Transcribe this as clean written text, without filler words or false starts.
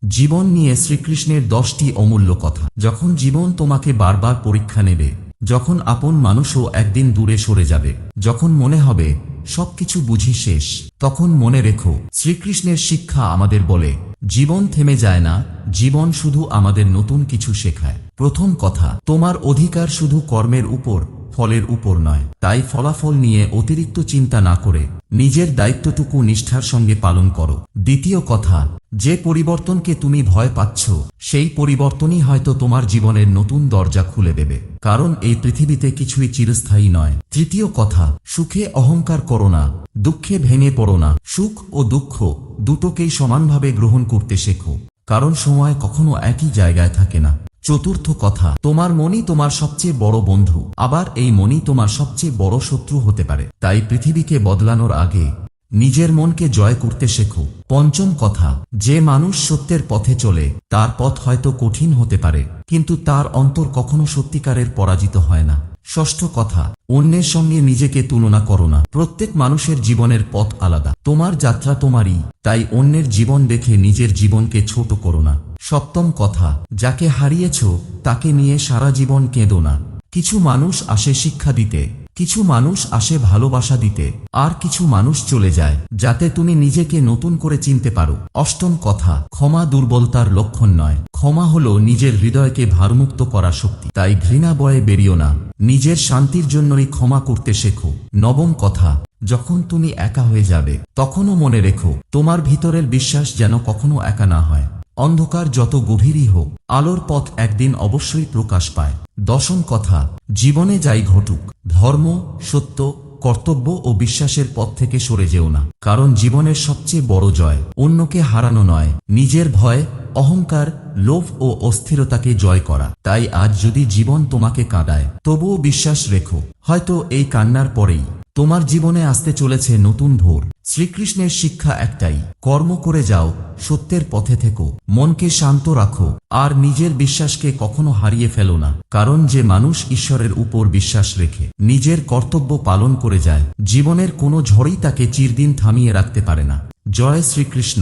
জীবন নিয়ে শ্রীকৃষ্ণের 10টি অমূল্য কথা। যখন জীবন তোমাকে বারবার পরীক্ষা নেবে, যখন আপন মানুষও একদিন দূরে সরে যাবে, যখন মনে হবে সবকিছু বুঝি শেষ, তখন মনে রেখো শ্রীকৃষ্ণের শিক্ষা আমাদের বলে জীবন থেমে যায় না, জীবন শুধু আমাদের নতুন কিছু শেখায়। প্রথম কথা, তোমার অধিকার শুধু কর্মের উপর, ফলের উপর নয়। তাই ফলাফল নিয়ে অতিরিক্ত চিন্তা না করে নিজের দায়িত্বটুকু নিষ্ঠার সঙ্গে পালন করো। দ্বিতীয় কথা, যে পরিবর্তনকে তুমি ভয় পাচ্ছ, সেই পরিবর্তনই হয়তো তোমার জীবনের নতুন দরজা খুলে দেবে, কারণ এই পৃথিবীতে কিছুই চিরস্থায়ী নয়। তৃতীয় কথা, সুখে অহংকার করো না, দুঃখে ভেঙে পড়ো না। সুখ ও দুঃখ দুটোকেই সমানভাবে গ্রহণ করতে শেখো, কারণ সময় কখনো একই জায়গায় থাকে না। চতুর্থ কথা, তোমার মনই তোমার সবচেয়ে বড় বন্ধু, আবার এই মনই তোমার সবচেয়ে বড় শত্রু হতে পারে। তাই পৃথিবীকে বদলানোর আগে নিজের মনকে জয় করতে শেখো। পঞ্চম কথা, যে মানুষ সত্যের পথে চলে তার পথ হয়তো কঠিন হতে পারে, কিন্তু তার অন্তর কখনো সত্যিকারের পরাজিত হয় না। ষষ্ঠ কথা, অন্যের সঙ্গে নিজেকে তুলনা করো না। প্রত্যেক মানুষের জীবনের পথ আলাদা, তোমার যাত্রা তোমারই, তাই অন্যের জীবন দেখে নিজের জীবনকে ছোট করো না। সপ্তম কথা, যাকে হারিয়েছ তাকে নিয়ে সারা জীবন কেঁদো না। কিছু মানুষ আসে শিক্ষা দিতে, কিছু মানুষ আসে ভালোবাসা দিতে, আর কিছু মানুষ চলে যায় যাতে তুমি নিজেকে নতুন করে চিনতে পারো। অষ্টম কথা, ক্ষমা দুর্বলতার লক্ষণ নয়, ক্ষমা হলো নিজের হৃদয়কে ভারমুক্ত করা শক্তি। তাই ঘৃণা বয়ে বেরিও না, নিজের শান্তির জন্যই ক্ষমা করতে শেখো। নবম কথা, যখন তুমি একা হয়ে যাবে তখনও মনে রেখো তোমার ভিতরের বিশ্বাস যেন কখনো একা না হয়। অন্ধকার যত গভীরই হোক, আলোর পথ একদিন অবশ্যই প্রকাশ পায়। দশম কথা, জীবনে যাই ঘটুক, ধর্ম, সত্য, কর্তব্য ও বিশ্বাসের পথ থেকে সরে যেও না, কারণ জীবনের সবচেয়ে বড় জয় অন্যকে হারানো নয়, নিজের ভয়, অহংকার, লোভ ও অস্থিরতাকে জয় করা। তাই আজ যদি জীবন তোমাকে কাঁদায়, তবুও বিশ্বাস রেখো, হয়তো এই কান্নার পরেই তোমার জীবনে আসতে চলেছে নতুন ভোর। শ্রীকৃষ্ণের শিক্ষা একটাই, কর্ম করে যাও, সত্যের পথে থেকো, মনকে শান্ত রাখো, আর নিজের বিশ্বাসকে কখনো হারিয়ে ফেলো না, কারণ যে মানুষ ঈশ্বরের উপর বিশ্বাস রেখে নিজের কর্তব্য পালন করে যায়, জীবনের কোনো ঝড়ই তাকে চিরদিন থামিয়ে রাখতে পারে না। জয় শ্রীকৃষ্ণ।